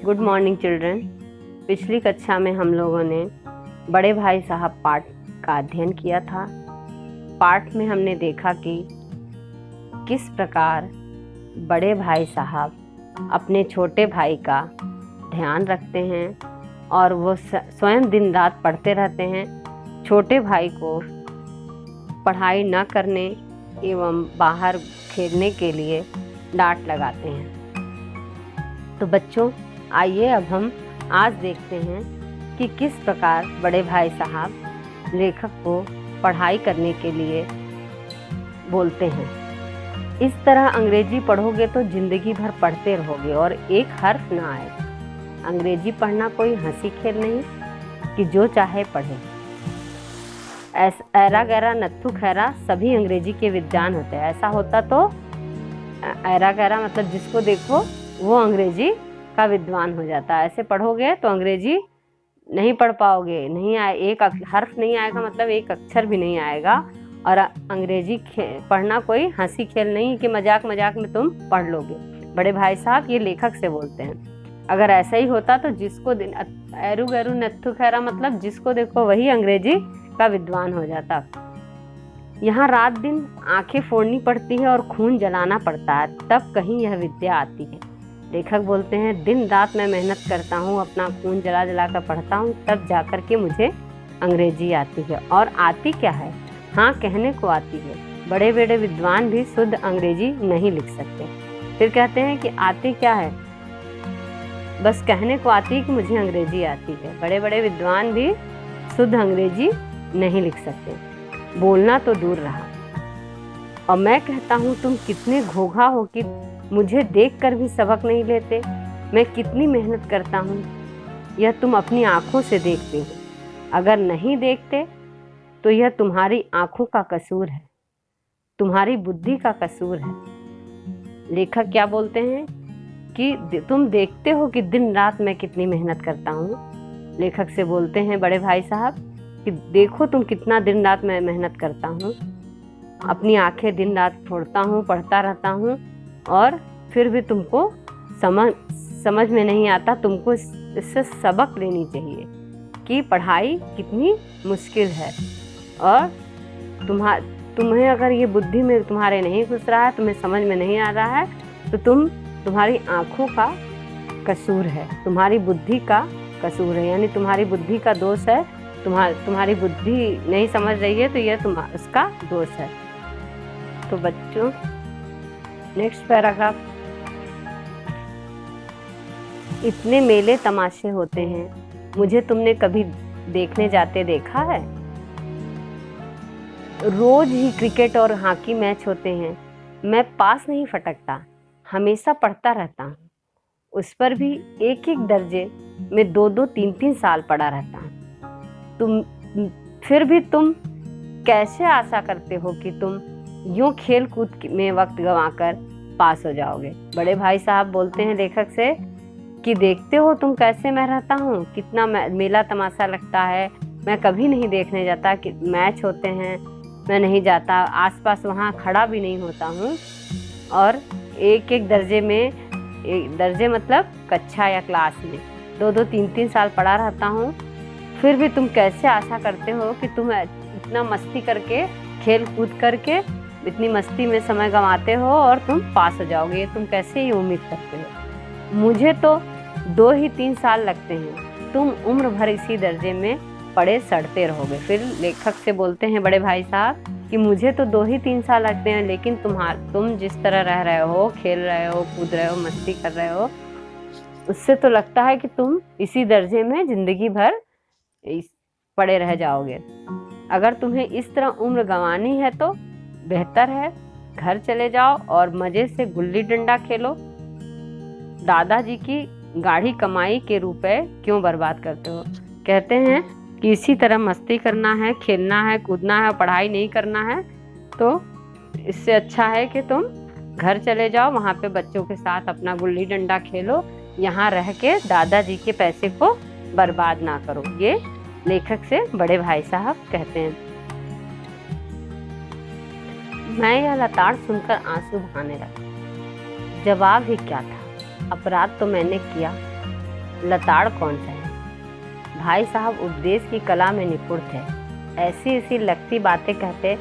Good morning children. पिछली कक्षा में हम लोगों ने बड़े भाई साहब पाठ का अध्ययन किया था। पाठ में हमने देखा कि किस प्रकार बड़े भाई साहब अपने छोटे भाई का ध्यान रखते हैं और वो स्वयं दिन रात पढ़ते रहते हैं। छोटे भाई को पढ़ाई न करने एवं बाहर खेलने के लिए डांट लगाते हैं। तो बच्चों, आइए अब हम आज देखते हैं कि किस प्रकार बड़े भाई साहब लेखक को पढ़ाई करने के लिए बोलते हैं। इस तरह अंग्रेजी पढ़ोगे तो जिंदगी भर पढ़ते रहोगे और एक हर्फ ना आए। अंग्रेजी पढ़ना कोई हंसी खेल नहीं कि जो चाहे पढ़े। ऐरा गैरा नत्थु खैरा सभी अंग्रेजी के विद्वान होते हैं। ऐसा होता तो ऐरा गैरा मतलब जिसको देखो वो अंग्रेजी का विद्वान हो जाता है। ऐसे पढ़ोगे तो अंग्रेजी नहीं पढ़ पाओगे, नहीं आए, एक हर्फ नहीं आएगा, मतलब एक अक्षर भी नहीं आएगा। और अंग्रेजी पढ़ना कोई हंसी खेल नहीं कि मजाक मजाक में तुम पढ़ लोगे। बड़े भाई साहब ये लेखक से बोलते हैं। अगर ऐसा ही होता तो जिसको एरू गैरू नत्थु खैरा मतलब जिसको देखो वही अंग्रेजी का विद्वान हो जाता। यहाँ रात दिन आंखें फोड़नी पड़ती है और खून जलाना पड़ता है, तब कहीं यह विद्या आती है। लेखक बोलते हैं दिन रात मैं मेहनत करता हूँ, अपना खून जला जला कर पढ़ता हूँ, तब जाकर के मुझे अंग्रेजी आती है। और आती क्या है? हाँ, कहने को आती है। बड़े बड़े विद्वान भी शुद्ध अंग्रेजी नहीं लिख सकते। फिर कहते हैं कि आती क्या है? बस कहने को आती है कि मुझे अंग्रेजी आती है। बड़े बड़े विद्वान भी शुद्ध अंग्रेजी नहीं लिख सकते। बोलना तो दूर रहा। और मैं कहता हूँ तुम कितने घोघा हो कि मुझे देखकर भी सबक नहीं लेते। मैं कितनी मेहनत करता हूँ, यह तुम अपनी आंखों से देखते हो। अगर नहीं देखते तो यह तुम्हारी आंखों का कसूर है, तुम्हारी बुद्धि का कसूर है। लेखक क्या बोलते हैं कि तुम देखते हो कि दिन रात मैं कितनी मेहनत करता हूँ। लेखक से बोलते हैं बड़े भाई साहब कि देखो तुम कितना दिन रात मैं मेहनत करता हूँ, अपनी आंखें दिन रात फोड़ता हूँ, पढ़ता रहता हूँ, और फिर भी तुमको समझ में नहीं आता। तुमको इससे सबक लेनी चाहिए कि पढ़ाई कितनी मुश्किल है। और तुम्हें अगर ये बुद्धि में तुम्हारे नहीं घुस रहा है, तुम्हें समझ में नहीं आ रहा है, तो तुम्हारी आंखों का कसूर है, तुम्हारी बुद्धि का कसूर है, यानी तुम्हारी बुद्धि का दोष है। तुम्हारी बुद्धि नहीं समझ रही है तो यह उसका दोष है। तो बच्चों, नेक्स्ट पैराग्राफ। इतने मेले तमाशे होते हैं, मुझे तुमने कभी देखने जाते देखा है? रोज ही क्रिकेट और हॉकी मैच होते हैं, मैं पास नहीं फटकता, हमेशा पढ़ता रहता हूँ। उस पर भी एक एक दर्जे में 2-2, 3-3 साल पढ़ा रहता हूँ। फिर भी तुम कैसे आशा करते हो कि तुम यूं खेल कूद में वक्त गंवाकर पास हो जाओगे? बड़े भाई साहब बोलते हैं लेखक से कि देखते हो तुम कैसे मैं रहता हूँ, कितना मेला तमाशा लगता है, मैं कभी नहीं देखने जाता। कि मैच होते हैं मैं नहीं जाता, आसपास वहाँ खड़ा भी नहीं होता हूँ। और एक एक दर्जे में, एक दर्जे मतलब कक्षा या क्लास में 2-2, 3-3 साल पढ़ा रहता हूँ। फिर भी तुम कैसे आशा करते हो कि तुम इतना मस्ती करके, खेल कूद करके इतनी मस्ती में समय गंवाते हो और तुम पास हो जाओगे? तुम कैसे ये उम्मीद करते हो? मुझे तो 2 ही 3 साल लगते हैं, तुम उम्र भर इसी दर्जे में पढ़े सड़ते रहोगे। फिर लेखक से बोलते हैं बड़े भाई साहब कि मुझे तो 2 ही 3 साल लगते हैं, लेकिन तुम जिस तरह रह रहे हो, खेल रहे हो, कूद रहे हो, मस्ती कर रहे हो, उससे तो लगता है कि तुम इसी दर्जे में जिंदगी भर पड़े रह जाओगे। अगर तुम्हें इस तरह उम्र गंवानी है तो बेहतर है घर चले जाओ और मजे से गुल्ली डंडा खेलो। दादाजी की गाढ़ी कमाई के रुपए क्यों बर्बाद करते हो? कहते हैं कि इसी तरह मस्ती करना है, खेलना है, कूदना है, पढ़ाई नहीं करना है, तो इससे अच्छा है कि तुम घर चले जाओ, वहाँ पे बच्चों के साथ अपना गुल्ली डंडा खेलो, यहाँ रह के दादाजी के पैसे को बर्बाद ना करो। ये लेखक से बड़े भाई साहब कहते हैं। मैं यह लताड़ सुनकर आंसू बहाने लगा। जवाब ही क्या था? अपराध तो मैंने किया, लताड़ कौन सा है। भाई साहब उपदेश की कला में निपुण थे। ऐसी ऐसी लगती बातें कहते,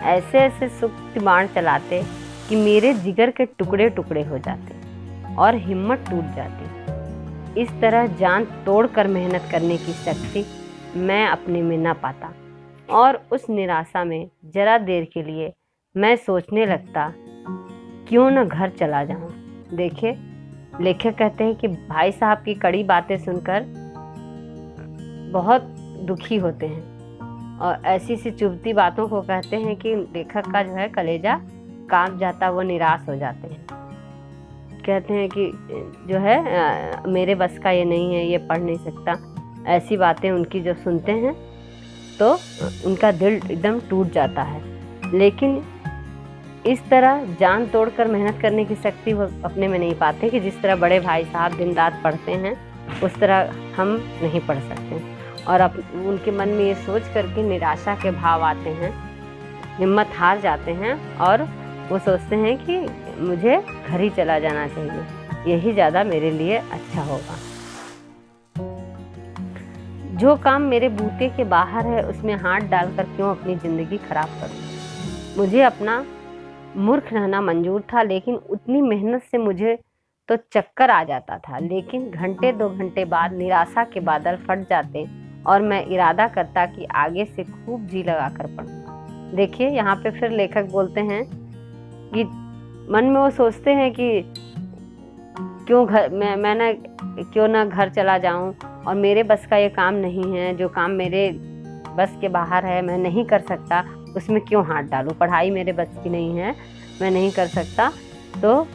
ऐसे ऐसे सूक्त बाण चलाते कि मेरे जिगर के टुकड़े टुकड़े हो जाते और हिम्मत टूट जाती। इस तरह जान तोड़कर मेहनत करने की शक्ति मैं अपने में न पाता और उस निराशा में जरा देर के लिए मैं सोचने लगता, क्यों न घर चला जाऊं। देखिए, लेखक कहते हैं कि भाई साहब की कड़ी बातें सुनकर बहुत दुखी होते हैं और ऐसी सी चुभती बातों को कहते हैं कि लेखक का जो है कलेजा कांप जाता, वो निराश हो जाते हैं। कहते हैं कि जो है मेरे बस का ये नहीं है, ये पढ़ नहीं सकता। ऐसी बातें उनकी जब सुनते हैं तो उनका दिल एकदम टूट जाता है। लेकिन इस तरह जान तोड़कर मेहनत करने की शक्ति वो अपने में नहीं पाते कि जिस तरह बड़े भाई साहब दिन रात पढ़ते हैं, उस तरह हम नहीं पढ़ सकते। और उनके मन में ये सोच करके निराशा के भाव आते हैं, हिम्मत हार जाते हैं और वो सोचते हैं कि मुझे घर ही चला जाना चाहिए, यही ज़्यादा मेरे लिए अच्छा होगा। जो काम मेरे बूते के बाहर है उसमें हाथ डालकर क्यों अपनी ज़िंदगी खराब करूं। मुझे अपना मूर्ख रहना मंजूर था, लेकिन उतनी मेहनत से मुझे तो चक्कर आ जाता था। लेकिन घंटे 2 घंटे बाद निराशा के बादल फट जाते और मैं इरादा करता कि आगे से खूब जी लगाकर पढ़ूंगा। देखिए, यहाँ पे फिर लेखक बोलते हैं कि मन में वो सोचते हैं कि क्यों ना घर चला जाऊं और मेरे बस का ये काम नहीं है, जो काम मेरे बस के बाहर है मैं नहीं कर सकता, उसमें क्यों हाथ डालूं। पढ़ाई मेरे बस की नहीं है, मैं नहीं कर सकता, तो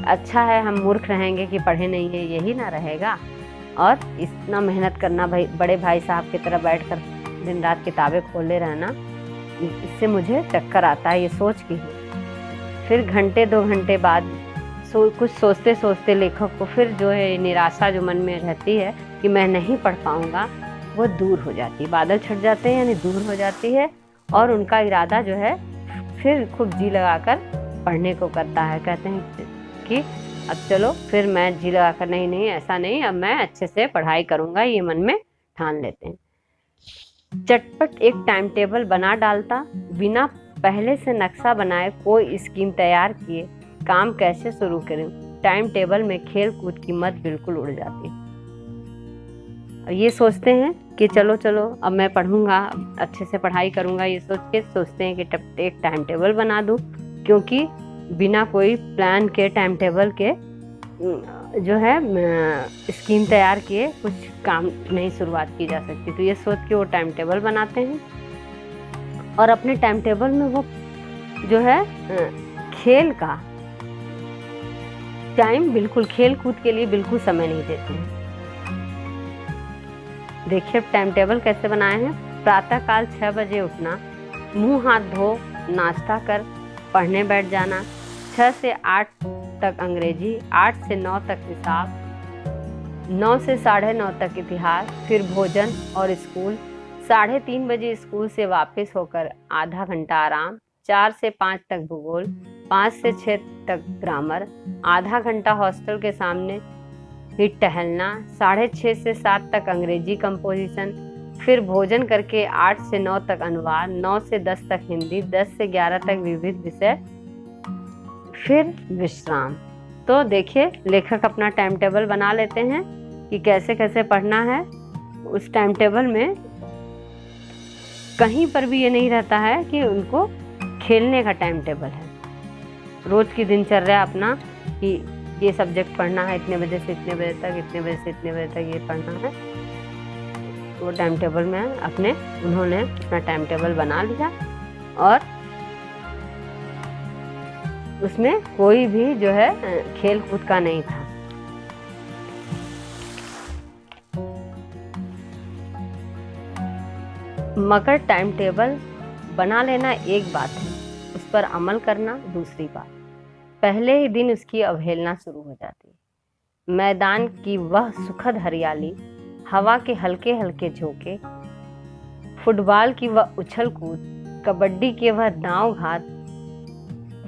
अच्छा है हम मूर्ख रहेंगे कि पढ़े नहीं है, यही ना रहेगा। और इतना मेहनत करना, भाई बड़े भाई साहब की तरह बैठकर दिन रात किताबें खोले रहना, इससे मुझे चक्कर आता है ये सोच के ही। फिर घंटे 2 घंटे बाद कुछ सोचते सोचते लेखक को फिर जो है निराशा जो मन में रहती है कि मैं नहीं पढ़ पाऊंगा, वो दूर हो जाती है। बादल छट जाते हैं यानी दूर हो जाती है और उनका इरादा जो है फिर खूब जी लगाकर पढ़ने को करता है। कहते हैं कि अब चलो फिर मैं जी लगाकर नहीं ऐसा नहीं, अब मैं अच्छे से पढ़ाई करूंगा, ये मन में ठान लेते हैं। चटपट एक टाइम टेबल बना डालता, बिना पहले से नक्शा बनाए कोई स्कीम तैयार किए काम कैसे शुरू करें। टाइम टेबल में खेल कूद की मत बिल्कुल उड़ जाती। और ये सोचते हैं कि चलो अब मैं पढ़ूंगा, अच्छे से पढ़ाई करूंगा, ये सोचते हैं कि एक टाइम टेबल बना दूं, क्योंकि बिना कोई प्लान के टाइम टेबल के जो है स्कीम तैयार किए कुछ काम नहीं शुरुआत की जा सकती। तो ये सोच के वो टाइम टेबल बनाते हैं और अपने टाइम टेबल में वो जो है खेल का टाइम, बिल्कुल खेल कूद के लिए बिल्कुल समय नहीं देते हैं। देखिए टाइम टेबल कैसे बनाए हैं। प्रातःकाल 6 बजे उठना, मुंह हाथ धो नाश्ता कर पढ़ने बैठ जाना, 6 से 8 तक अंग्रेजी, 8 से 9 तक हिसाब, 9 से 9:30 तक इतिहास, फिर भोजन और स्कूल, 3:30 बजे स्कूल से वापस होकर आधा घंटा आराम, 4 से 5 तक भूगोल, 5 से 6 तक ग्रामर, आधा घंटा हॉस्टल के सामने ही टहलना, 6:30 से 7 तक अंग्रेजी कंपोजिशन, फिर भोजन करके 8 से 9 तक अनुवाद, 9 से 10 तक हिंदी, 10 से 11 तक विविध विषय, फिर विश्राम। तो देखिए लेखक अपना टाइम टेबल बना लेते हैं कि कैसे कैसे पढ़ना है। उस टाइम टेबल में कहीं पर भी ये नहीं रहता है कि उनको खेलने का टाइम टेबल है। रोज की दिनचर्या अपना कि ये सब्जेक्ट पढ़ना है, इतने बजे से इतने बजे तक, इतने बजे से इतने बजे तक ये पढ़ना है, वो टाइम टेबल में उन्होंने अपना टाइम टेबल बना लिया और उसमें कोई भी जो है खेल कूद का नहीं था। मगर टाइम टेबल बना लेना एक बात है, उस पर अमल करना दूसरी बात। पहले ही दिन उसकी अवहेलना शुरू हो जाती। मैदान की वह सुखद हरियाली, हवा के हल्के हल्के झोंके, फुटबॉल की वह उछल कूद, कबड्डी के वह दांव घात,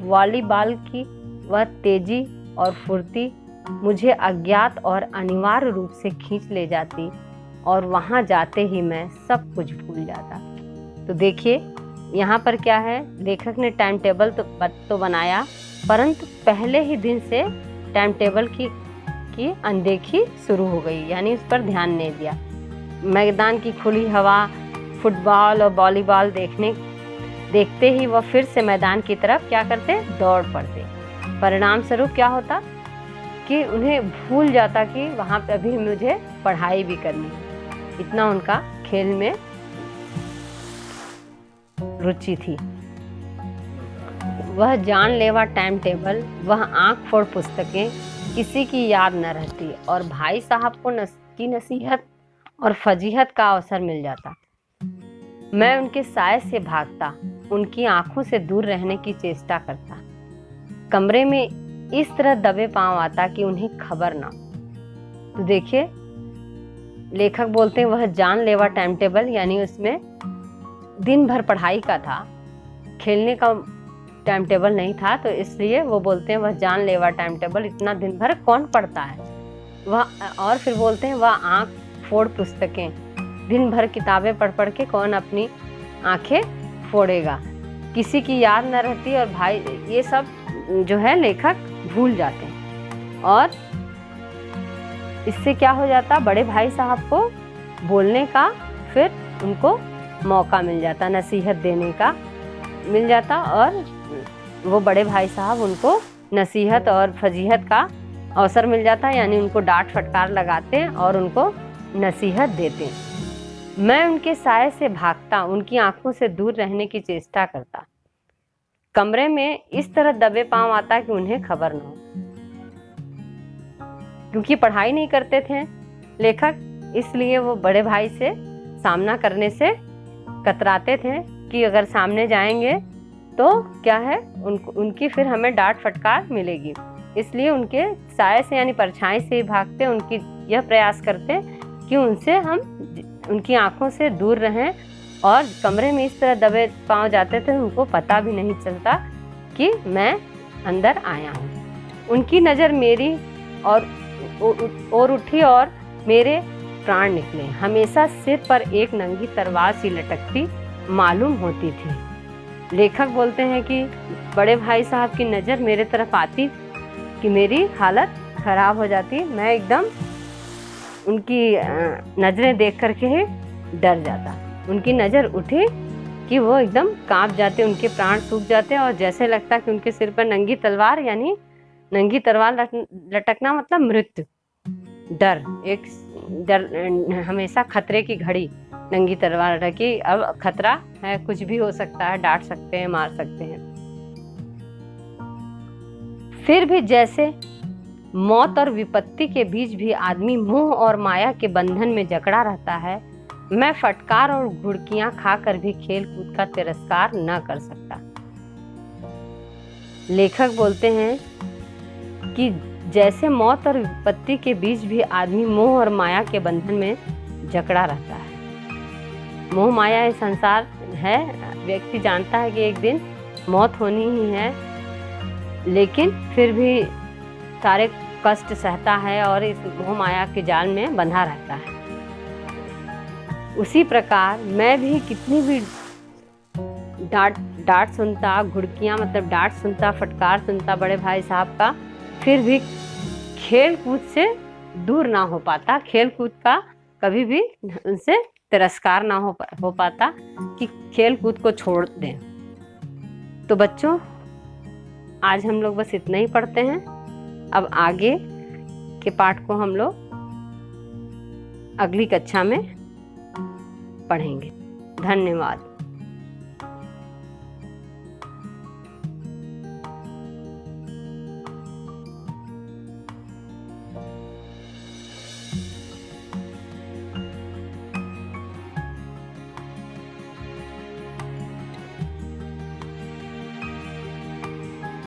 वॉलीबॉल की वह तेजी और फुर्ती, मुझे अज्ञात और अनिवार्य रूप से खींच ले जाती और वहां जाते ही मैं सब कुछ भूल जाता। तो देखिए यहाँ पर क्या है, लेखक ने टाइम टेबल तो बनाया, परंतु पहले ही दिन से टाइम टेबल की अनदेखी शुरू हो गई, यानी उस पर ध्यान नहीं दिया। मैदान की खुली हवा, फुटबॉल और वॉलीबॉल देखते ही वह फिर से मैदान की तरफ क्या करते, दौड़ पड़ते। परिणाम स्वरूप क्या होता कि उन्हें भूल जाता कि वहाँ पे अभी मुझे पढ़ाई भी करनी है, इतना उनका खेल में रुचि थी। वह जानलेवा टाइम टेबल, वह आंख फोड़ पुस्तकें किसी की याद न रहती और भाई साहब को की नसीहत और फजीहत का अवसर मिल जाता। मैं उनके साए से भागता, उनकी आंखों से दूर रहने की चेष्टा करता, कमरे में इस तरह दबे पांव आता कि उन्हें खबर ना। तो देखिए लेखक बोलते हैं वह जानलेवा टाइम टेबल, यानी उसमें दिन भर पढ़ाई का था, खेलने का टाइम टेबल नहीं था, तो इसलिए वो बोलते हैं वह जानलेवा टाइम टेबल, इतना दिन भर कौन पढ़ता है वह। और फिर बोलते हैं वह आंख फोड़ पुस्तकें, दिन भर किताबें पढ़ के कौन अपनी आंखें फोड़ेगा, किसी की याद न रहती और भाई, ये सब जो है लेखक भूल जाते हैं। और इससे क्या हो जाता, बड़े भाई साहब को बोलने का फिर उनको मौका मिल जाता, नसीहत देने का मिल जाता, और वो बड़े भाई साहब उनको नसीहत और फजीहत का अवसर मिल जाता, यानी उनको डांट फटकार लगाते और उनको नसीहत देते। मैं उनके साए से भागता, उनकी आंखों से दूर रहने की चेष्टा करता, कमरे में इस तरह दबे पांव आता कि उन्हें खबर न हो, क्योंकि पढ़ाई नहीं करते थे लेखक, इसलिए वो बड़े भाई से सामना करने से कतराते थे कि अगर सामने जाएंगे तो क्या है, उनकी फिर हमें डांट फटकार मिलेगी, इसलिए उनके साए से यानी परछाई से ही भागते, उनकी यह प्रयास करते कि उनसे हम उनकी आंखों से दूर रहें, और कमरे में इस तरह दबे पांव जाते थे उनको पता भी नहीं चलता कि मैं अंदर आया हूँ। उनकी नज़र मेरी और उठी और मेरे प्राण निकले, हमेशा सिर पर एक नंगी तलवार सी लटकती मालूम होती थी। लेखक बोलते हैं कि बड़े भाई साहब की नज़र मेरे तरफ आती कि मेरी हालत खराब हो जाती, मैं एकदम उनकी नज़रें देख करके ही डर जाता। उनकी नज़र उठी कि वो एकदम कांप जाते, उनके प्राण सूख जाते और जैसे लगता कि उनके सिर पर नंगी तलवार, यानी नंगी तलवार लटकना मतलब मृत्यु, डर, एक डर, हमेशा खतरे की घड़ी, नंगी तलवार लटकी, अब खतरा है, कुछ भी हो सकता है, डांट सकते हैं, मार सकते हैं। फिर भी जैसे मौत और विपत्ति के बीच भी आदमी मोह और माया के बंधन में जकड़ा रहता है, मैं फटकार और घुड़कियां खाकर भी खेल कूद का तिरस्कार न कर सकता। लेखक बोलते हैं कि जैसे मौत और विपत्ति के बीच भी आदमी मोह और माया के बंधन में जकड़ा रहता है। मोह माया ये संसार है, व्यक्ति जानता है कि एक दिन मौत होनी ही है, लेकिन फिर भी सारे कष्ट सहता है और इस मोह माया के जाल में बंधा रहता है। उसी प्रकार मैं भी कितनी भी डांट सुनता, घुड़कियां मतलब डांट सुनता, फटकार सुनता बड़े भाई साहब का, फिर भी खेल कूद से दूर ना हो पाता, खेल कूद का कभी भी उनसे तिरस्कार ना हो पाता कि खेल कूद को छोड़ दें। तो बच्चों आज हम लोग बस इतना ही पढ़ते हैं, अब आगे के पाठ को हम लोग अगली कक्षा में पढ़ेंगे। धन्यवाद।